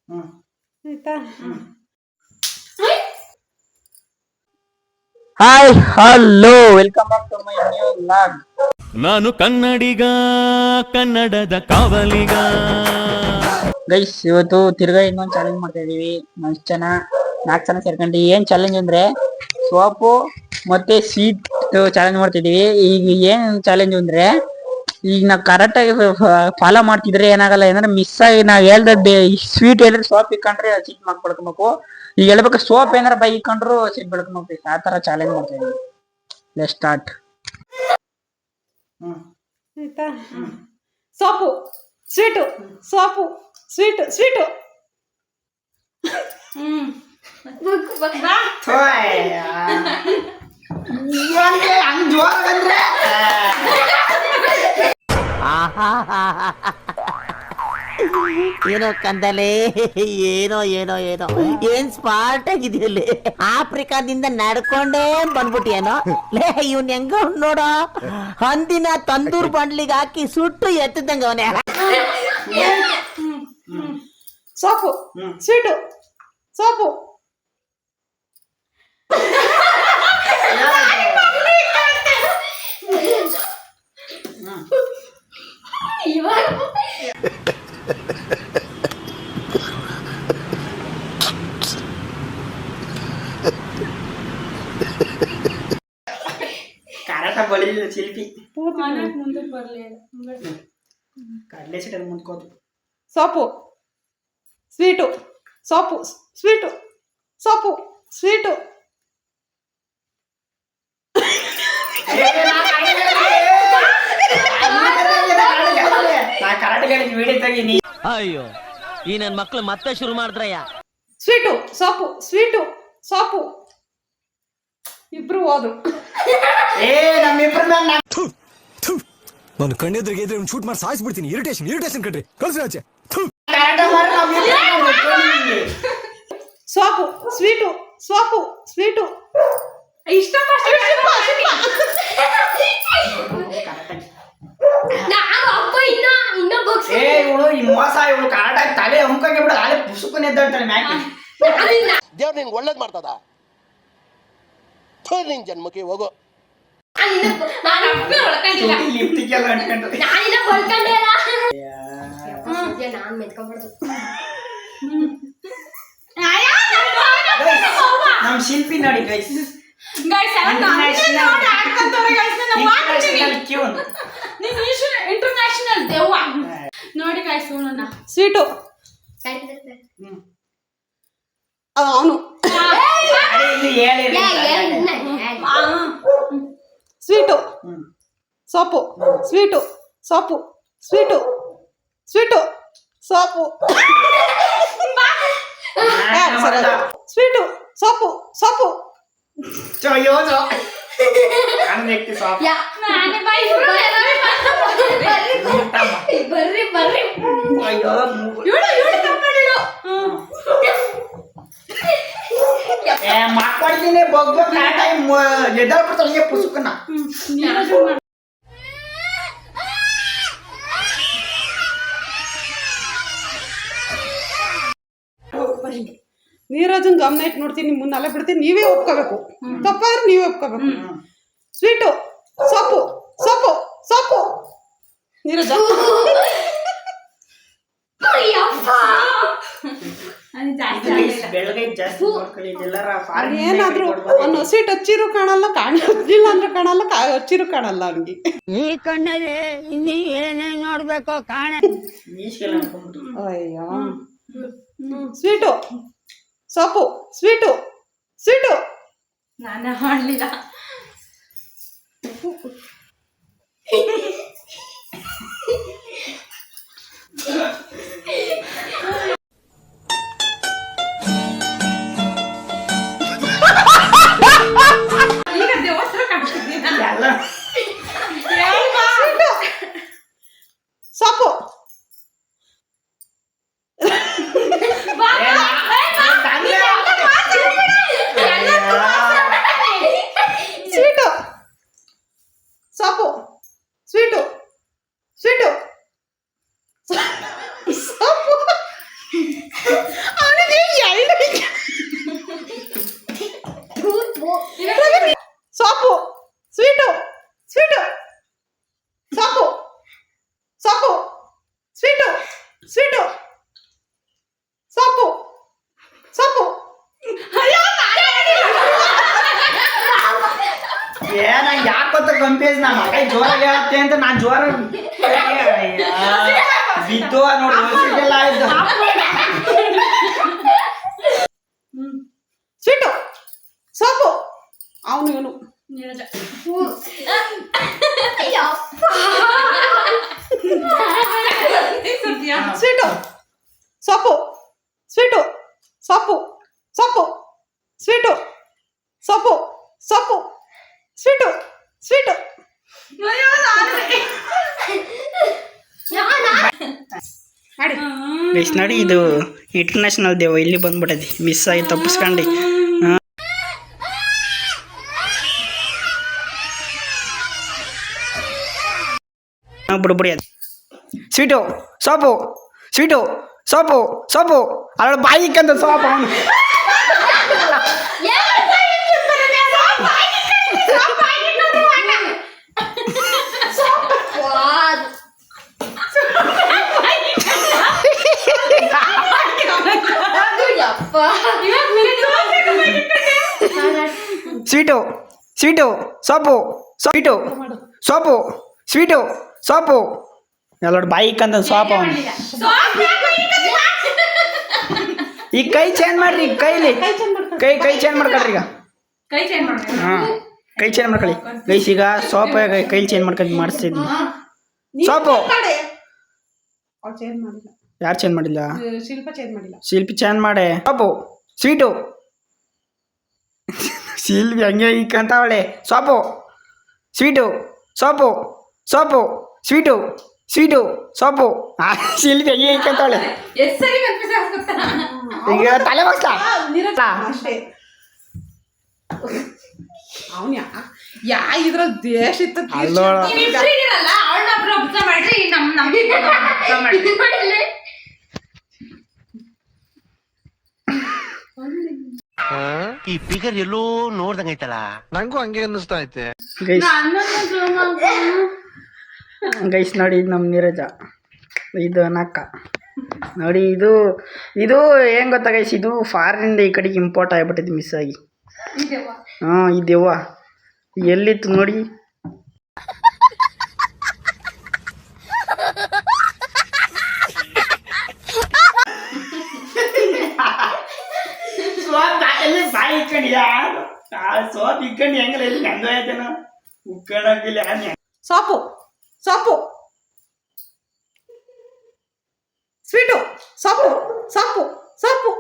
ಆಯ್ತಾ? Hi hello welcome back to my new vlog. ನಾನು ಕನ್ನಡಿಗ, ಕನ್ನಡದ ಕಾವಲಿಗ. ಗೈಸ್ ಇವತ್ತು ತಿರ್ಗಾ ಇನ್ನೊಂದು ಚಾಲೆಂಜ್ ಮಾಡ್ತಾ ಇದೀವಿ. 4 ಜನ ಸೇರ್ಕೊಂಡು ಏನ್ ಚಾಲೆಂಜ್ ಅಂದ್ರೆ ಸೋಪು ಮತ್ತೆ ಸ್ವೀಟ್ ಚಾಲೆಂಜ್ ಮಾಡ್ತಿದೀವಿ. ಈಗ ಏನ್ ಚಾಲೆಂಜ್ ಅಂದ್ರೆ ಈಗ ನಾವ್ ಕರೆಕ್ಟ್ ಆಗಿ ಫಾಲೋ ಮಾಡ್ತಿದ್ರೆ ಏನಾಗಲ್ಲ, ಏನಾದ್ರೆ ಮಿಸ್ ಆಗಿ ನಾವ್ ಹೇಳ್ದೆ ಸ್ವೀಟ್ ಹೇಳಿದ್ರೆ ಸೋಪ್ ಇಕ್ಕೊಂಡ್ರೆ ಚೀಟ್ ಮಾಡ್ಕೊಡ್ಕೊಬೇಕು. ಈಗ ಹೇಳ್ಬೇಕು ಸೋಪ್ ಏನಾರ ಬೈ ಇಕ್ಕೊಂಡ್ರು ಚೀಟ್ ಬೆಳ್ಕೊಬೇಕು. ಆ ತರ ಚಾಲೆಂಜ್ ಮಾಡ್ತಾ ಇದೀವಿ. Let's start. ಆಯ್ತಾ? Soap sweet, soap sweet, sweet. ಏನೋ ಕಂದಲೆ, ಏನೋ ಏನೋ ಏನೋ ಏನ್ ಸ್ಮಾರ್ಟ್ ಆಗಿದೆಯಲ್ಲಿ. ಆಫ್ರಿಕಾದಿಂದ ನಡ್ಕೊಂಡೇ ಬಂದ್ಬಿಟ್ಟಿಯೇನೋ. ಲೇ ಇವ್ನ ಹೆಂಗ ನೋಡೋ, ಹಂದಿನ ತಂದೂರ್ ಬಂಡ್ಲಿಗೆ ಹಾಕಿ ಸುಟ್ಟು ಎತ್ತದಂಗ ಅವನೇ. Soap sweet, soap. ಕರೆಕ್ಟ್ ಬಳಿಲಿಲ್ಲ ಶಿಲ್ಪಿ. ಮುಂದಕ್ಕೆ ಬರಲಿ. ಕಡಲೆ ಸಿಟ್ಟಲ್ಲಿ ಮುಂದ್ಕೋದು. Soap sweet, soap sweet, soap sweet. ಅಯ್ಯೋ ಈ ನನ್ ಮಕ್ಳು ಮತ್ತೆ ಶುರು ಮಾಡಿದ್ರಯ್ಯ. Sweet soap, sweet soap. ಇಬ್ರು ಹೋದ್ರು. ನಾನು ಕಣ್ಣೆದ್ರಿಗೆ ಇದ್ರೆ ಶೂಟ್ ಮಾಡಿ ಸಾಯಿಸ್ಬಿಡ್ತೀನಿ. ಇರಿಟೇಷನ್ ಕಣ್ರಿ, ಕಳ್ಸಿ ಆಚೆ. Soap sweet, soap sweet. ಇಷ್ಟ ಇವಳು ಕರೆಕ್ಟಾಗಿ ತಲೆ ಹುಂಕಾಗಿ ಬಿಡ ಅಲ್ಲೇ ಪುಸುಕನ್ ಎದ್ದಾಡ್ತಾಳೆ ಮ್ಯಾಕೆ. ದೇವ್ರು ನಿನ್ಗೆ ಒಳ್ಳೇದ್ ಮಾಡ್ತದ. ನಿನ್ ಜನ್ಮಕ್ಕೆ ಹೋಗೋ. ನಮ್ ಶಿಲ್ಪಿ ನೋಡಿ ಗೈಸ್, ಇಂಟರ್ನ್ಯಾಷನಲ್ ದೆವ್ವ ನೋಡಿ ಗೈಸ್. ಸ್ವೀಟು ಅವನು sweet soap, sweet soap, sweet sweet soap. Sweet soap, soap. ಮಾಡ್ಕೊಡ್ತೀನಿ ಎದ್ದಾಡ್ಬಿಡ್ತಾಳೆ ಪುಸುಕನ್ನ. ನೀರಜನ್ ಗಮನ ಇಟ್ಟು ನೋಡ್ತೀನಿ, ಮುನ್ನಲ್ಲ ಬಿಡ್ತೀನಿ. ನೀವೇ ಒಪ್ಕೋಬೇಕು, ತಪ್ಪಾದ್ರೆ ನೀವೇ ಒಪ್ಕೋಬೇಕು. Sweet soap, soap soap. Neeraja ಏನಾದ್ರು ಅವ್ನು ಹಸಿಟ್ಟು ಹಚ್ಚಿರು ಕಾಣಲ್ಲ, ಹಚ್ಚಿಲ್ಲ ಅಂದ್ರೆ ಕಾಣಲ್ಲ, ಹಚ್ಚಿರು ಕಾಣಲ್ಲ ಅವನಿಗೆ. ಈ ಕಣ್ಣಲ್ಲಿ ಇನ್ನೀ ಏನೇ ನೋಡ್ಬೇಕೋ ಕಾಣ. ಅಯ್ಯೋ. Sweet soap, sweet sweet. ನಾನೇ ಮಾಡಲಿಲ್ಲ. ಸೋಪು ಸ್ವೀಟು, ಸೋಪು ಸ್ವೀಟು ಅವನಿಗೆ ಸೊಪ್ಪು ಸ್ವೀಟು ಸ್ವೀಟು ಸೊಪ್ಪು ಸೊಪ್ಪು ಸ್ವೀಟು ಸ್ವೀಟು ಸೊಪ್ಪು ಸೊಪ್ಪು ಏನ ಯಾಕೊತ್ತ ಕನ್ಫ್ಯೂಸ್ ನಾ ಮಗ ಜೋರಾಗಿ ಹೇಳತ್ತೆ ಅಂತ ನಾನ್ ಜೋರ ಬಿದ್ದು ನೋಡಿ ಆಯ್ತು ಸ್ವೀಟು ಸೊಪ್ಪು ಅವನು ಇವನು ಸ್ವೀಟು ಸೊಪ್ಪು ಸ್ವೀಟು ಸೊಪ್ಪು ಸೊಪ್ಪು ಸ್ವೀಟು ಸೊಪ್ಪು ಸೊಪ್ಪು ಸ್ವೀಟು ಸ್ವೀಟು ಗೈಸ್ ನೋಡಿ ಇದು ಇಂಟರ್ನ್ಯಾಷನಲ್ ದೇವ ಇಲ್ಲಿ ಬಂದ್ಬಿಟ್ಟೈತಿ ಮಿಸ್ ಆಗಿ ತಪ್ಪಿಸ್ಕೊಂಡು ಬಿಡ್ಬಿಡಿ ಅದು sweet soap sweet soap soap ಅದ್ರ ಬಾಯಿಕ್ಕಂತ ಸೋಪು ಅವನು sweet sweet soap sweet soap sweet soap ಎಲ್ಲೋಡು ಬಾಯಿಕ್ಕಂತ ಸೋಪು ಅವನು ಈಗ ಕೈ ಚೇಂಜ್ ಮಾಡ್ರಿ ಈಗ ಕೈಲಿ ಕೈ ಚೇಂಜ್ ಮಾಡ್ಕೊಳ್ರಿ ಈಗ ಹಾಂ ಕೈ ಚೇಂಜ್ ಮಾಡ್ಕೊಳ್ಳಿ ಗೈಸ್ ಈಗ ಸೋಪ್ ಕೈಲಿ ಚೇಂಜ್ ಮಾಡ್ಕೊಂಡು ಮಾಡಿಸ್ತಿದ್ವಿ ಸೋಪು ಅವ್ಳು ಚೇಂಜ್ ಮಾಡಿಲ್ಲ ಯಾರು ಚೇಂಜ್ ಮಾಡಿಲ್ಲ ಶಿಲ್ಪ ಚೇಂಜ್ ಮಾಡಿಲ್ಲ ಶಿಲ್ಪಿ ಚೇಂಜ್ ಮಾಡೆ ಸೋಪು ಸ್ವೀಟು ಶಿಲ್ಪಿ ಹಂಗೆ ಇಕ್ಕಂತಾವಳೆ soap sweet soap soap sweet sweet soap Shilpi ಹಂಗೆ ಇಕ್ಕಂತಾವಳೆ ಈಗ ತಲೆ ಬಗ್ಸ್ಲಾ ಅಷ್ಟೇ ಅವನ್ ಯಾ ಇದ್ರ ದೇಶ ಇತ್ತು ಅಲ್ಲೋಳ ಈ ಫಿಗರ್ ಎಲ್ಲೋ ನೋಡ್ದಂಗೈತಲ್ಲ ನಂಗೂ ಹಂಗೆ ಅನ್ನಿಸ್ತಾ ಐತೆ ಗೈಸ್ ನೋಡಿ ಇದು ನಮ್ಮ ನೀರಜ ಇದು ನಕ್ಕ ನೋಡಿ ಇದು ಇದು ಹೆಂಗ್ ಗೊತ್ತಾ ಗೈಸ್ ಇದು ಫಾರಿನಿಂದ ಈ ಕಡೆಗೆ ಇಂಪೋರ್ಟ್ ಆಗಿಬಿಟ್ಟಿದ್ದು ಮಿಸ್ ಆಗಿ ಹಾಂ ಈ ದೆವ್ವ ಎಲ್ಲಿತ್ತು ನೋಡಿ ಬಾಯಿ ಇಟ್ಕೊಂಡಿಯ ಸೋಪ್ ಇಟ್ಕೊಂಡು ಹೆಂಗಲ್ಲ ಎಲ್ಲಿ ನಂದು ಆಯ್ತೇನೋ ಉಕ್ಕಡಾಗಿಲ್ಲ ಸೊಪ್ಪು ಸೊಪ್ಪು ಸ್ವೀಟು ಸೊಪ್ಪು ಸೊಪ್ಪು ಸೊಪ್ಪು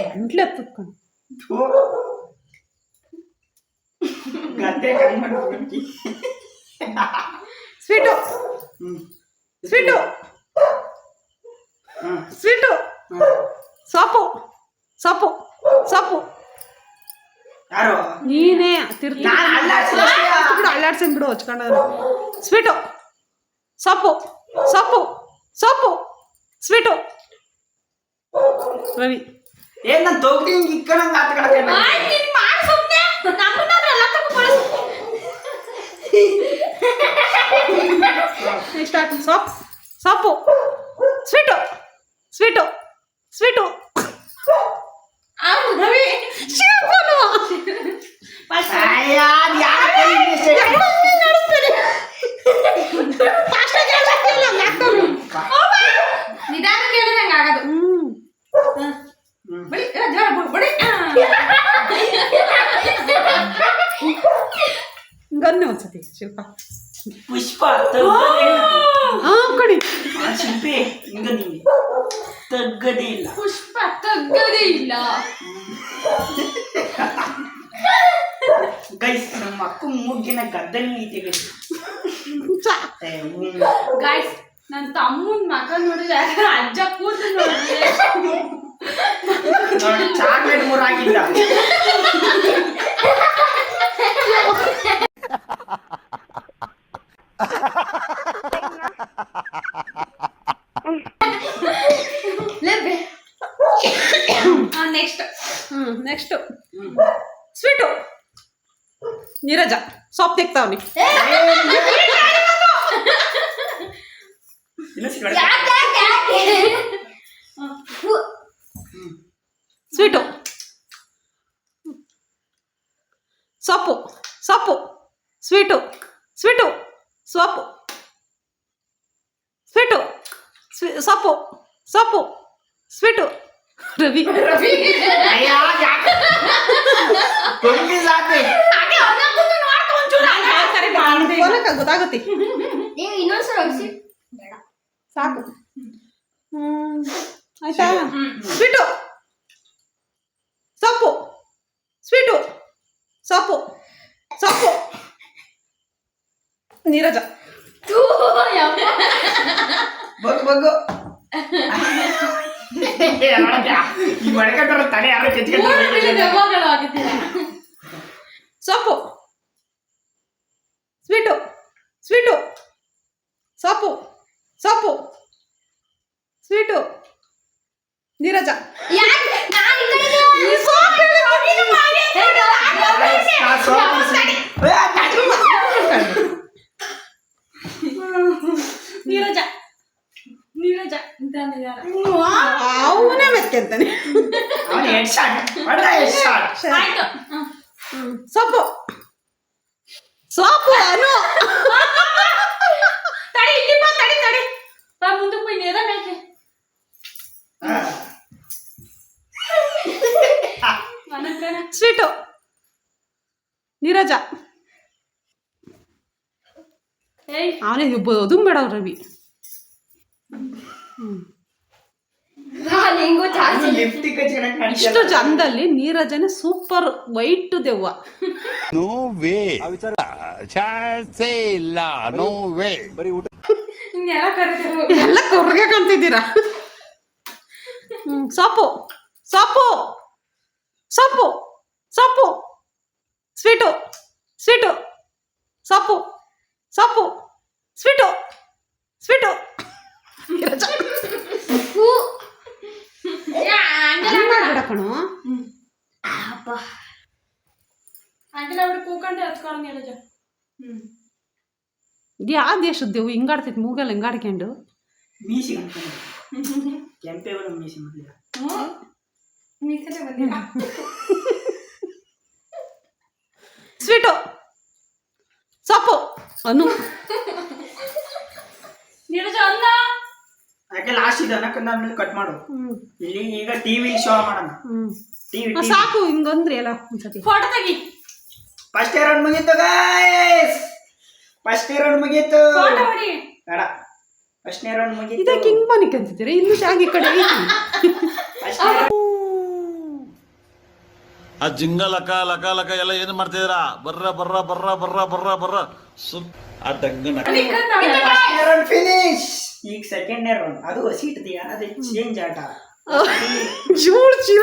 ಗಂಟ್ಲೆ ತುತ್ಕೊಂಡು ಸ್ವೀಟು ಸ್ವೀಟು ಸ್ವೀಟು ಸೊಪ್ಪು ಸೊಪ್ಪು ಸೊಪ್ಪು ಯಾರು ನೀನೇ ಅಲ್ಲಾಡ್ಸಂಗ್ ಬಿಡು ಹಚ್ಕೊಂಡ ಸ್ವೀಟು ಸೊಪ್ಪು ಸೊಪ್ಪು ಸೊಪ್ಪು ಸ್ವೀಟು ರವಿ ಏನ್ ನಾನು ತೊಗ್ದಿ ಹಿಂಗೆ ಇಕ್ಕಣಂಗೆ ಸ್ಟಾರ್ಟ್ ಸೊಪ್ಪು ಸೊಪ್ಪು ಸ್ವೀಟು ಸ್ವೀಟು ಸ್ವೀಟು ರವಿ ನಿಧಾನ ಕೇಳಿದಂಗೆ ಆಗದು ಗನ್ನೆ ಒಂದ್ಸತಿ ಶಿಲ್ಪ ಪುಷ್ಪ ಹಾ ಕಡಿ ಶಿಲ್ಪಿ ಹಿಂಗ ನಿಂಗೆ ತಗ್ಗದೇ ಇಲ್ಲ ಪುಷ್ಪ ತಗ್ಗದೇ ಇಲ್ಲ ಗೈಸ್ ನಮ್ಮ ಅಕ್ಕ ಮೂಗಿನ ಗದ್ದಲಿ ಐತೆ ಗೈಸ್ ನನ್ನ ತಮ್ಮನ ಮಗ ನೋಡಿದ್ರೆ ಅಜ್ಜ ಕೂತು ನೋಡಿ ಚಾಕ್ಲೇಟ್ ಮೂರಾಗಿಲ್ಲ ಸ್ವೀಟು ನೀರಜ ಸೊಪ್ಪು ತೆಗ್ತಾವ್ನಿ ಸ್ವೀಟು ಸೊಪ್ಪು ಸೊಪ್ಪು ಸ್ವೀಟು ಸ್ವೀಟು ಸೊಪ್ಪು ಸ್ವೀಟು ಸೊಪ್ಪು ಸೊಪ್ಪು ಸ್ವೀಟು ರವಿ ಗೊತ್ತಾಗುತ್ತೆ ಸಾಕು ಆಯ್ತಾ ಸ್ವೀಟು ಸೊಪ್ಪು ಸ್ವೀಟು ಸೊಪ್ಪು ಸೊಪ್ಪು ನೀರಜ ಸೊಪ್ಪು ಸ್ವೀಟು ಸ್ವೀಟು ಸೊಪ್ಪು ಸೊಪ್ಪು ಸ್ವೀಟು ನೀರಜ ನೀರಜ ನೀರಜ ಅವನೇ ಮೆತ್ಕೊಂತಾನೆ ಸೊಪ್ಪು ಸೊಪ್ಪು ಅನು ತಡಿ ಇಲ್ಲಿ ಬಾ ತಡಿ ತಡಿ ಬಾ ಮುಂದಕ್ಕೆ ಹೋಗಿ ನೇರ ಮೇಕೆ ಸ್ವೀಟು ನೀರಜ ಏಯ್ ಅವನೇ ಅದು ಬೇಡ ರವಿ ಇಷ್ಟು ಚಂದಲ್ಲಿ ನೀರಜನೆ ಸೂಪರ್ ವೈಟ್ ದೆವ್ವ ನೋ ವೇ ಚಾನ್ಸೇ ಇಲ್ಲ ನೋ ವೇ ಇನ್ನೆಲ್ಲ ಕರಿತೀವಿ ಎಲ್ಲ ಕೊರ್ಗೆ ಕಾಣ್ತಿದ್ದೀರಾ ಸೊಪ್ಪು ಸೊಪ್ಪು ಸೊಪ್ಪು ಸೊಪ್ಪು ಸ್ವೀಟು ಸ್ವೀಟು ಸೊಪ್ಪು ಸೊಪ್ಪು ಸ್ವೀಟು ಸ್ವೀಟು ಮಾಡ್ಬೇಡ ಕಣೋ ಅಂಟಿಲ ಬಿಟ್ಟು ಕೂಕಂಡೆ ಹಚ್ಕೊಳ್ಳಂಗೆ ಹೇಳಜ ಇದು ಯಾವ ದೇಶದ್ದೇವು ಹಿಂಗಾಡ್ತೈತಿ ಮೂಗಲ್ಲ ಹಿಂಗಾಡ್ಕೊಂಡು ಮೀಸಿ ಕೆಂಪೆ ಮೀಸಿ ಮೊದಲಿಲ್ಲ ಮೀಸಲೆ ಬಂದಿಲ್ಲ ಸ್ವೀಟು ಸೊಪ್ಪು ಅನು ನೀರಜ ಅನ್ನ ಯಾಕೆ ಲಾಸ್ಟ್ ಇದೆ ಅನ್ನಕ್ಕಂದಾದ್ಮೇಲೆ ಕಟ್ ಮಾಡು ಇಲ್ಲಿ ಈಗ ಟಿವಿ ಶೋ ಮಾಡೋಣ ಟಿವಿ ಸಾಕು ಹಿಂಗಂದ್ರಿ ಎಲ್ಲ ಒಂದ್ಸತಿ ಫೋಟೋ ತೆಗಿ ಫಸ್ಟ್ ರೌಂಡ್ ಮುಗೀತು ಗೈಸ್ ಫಸ್ಟ್ ರೌಂಡ್ ಮುಗೀತು ಫೋಟೋ ಹೊಡಿ ಬೇಡ ಫಸ್ಟ್ ರೌಂಡ್ ಮುಗೀತು ಇದಕ್ಕೆ ಹಿಂಗ್ ಬನಿಕ್ ಅಂತಿದ್ದೀರಾ ಇನ್ನು ಶಾಗಿ ಕಡೆ ಐತಿ ಆ ಜಿಂಗ ಲಕ ಲಕ ಲಕ ಎಲ್ಲ ಏನು ಮಾಡ್ತಿದ್ದೀರಾ ಬರ್ರ ಬರ್ರ ಬರ್ರ ಬರ್ರ ಬರ್ರ ಬರ್ರ ಆ ಡಂಗನ ರೌಂಡ್ ಫಿನಿಶ್ ಈಗ ಸೆಕೆಂಡ್ ರೌಂಡ್ ಅದು ಹಸಿ ಇಡ್ತೀಯಾ ಅದು ಚೇಂಜ್ ಆಟ ಜೂಳ್ ಚೀಲ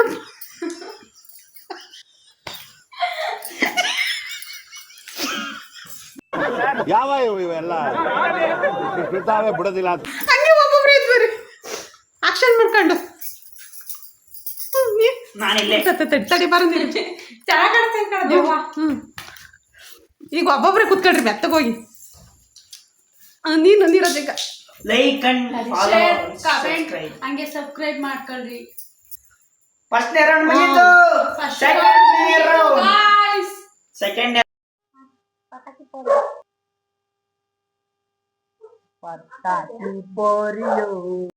ಯಾವ ಇವೆಲ್ಲ ಬಿಡ್ತಾವೆ ಬಿಡೋದಿಲ್ಲ ಅಂತ ಹಂಗೆ ಒಬ್ಬೊಬ್ರು ಇದ್ವಿ ಆಕ್ಷನ್ ಮಾಡ್ಕೊಂಡು ನಾನಿಲ್ಲೇ ತಡಿ ಬರಂದಿರಿ ಚೆನ್ನಾಗಿ ಕಾಣಿಸ್ತಾ ಕಣದೇವ ಈಗ ಒಬ್ಬೊಬ್ರೆ ಕುತ್ಕೊಳ್ರಿ ಮೆತ್ತಗೋಗಿ ನೀನು ನೀರಜಕ್ಕ like and follow share comment ಹಂಗೆ ಸಬ್ಸ್ಕ್ರೈಬ್ ಮಾಡ್ಕೊಳ್ರಿ ಫಸ್ಟ್ ರೌಂಡ್ ಮುಗೀತು ಸೆಕೆಂಡ್ ರೌಂಡ್ ಗೈಸ್ ಸೆಕೆಂಡ್ ಪಟಾಕಿ ಪೋರಿಯೋ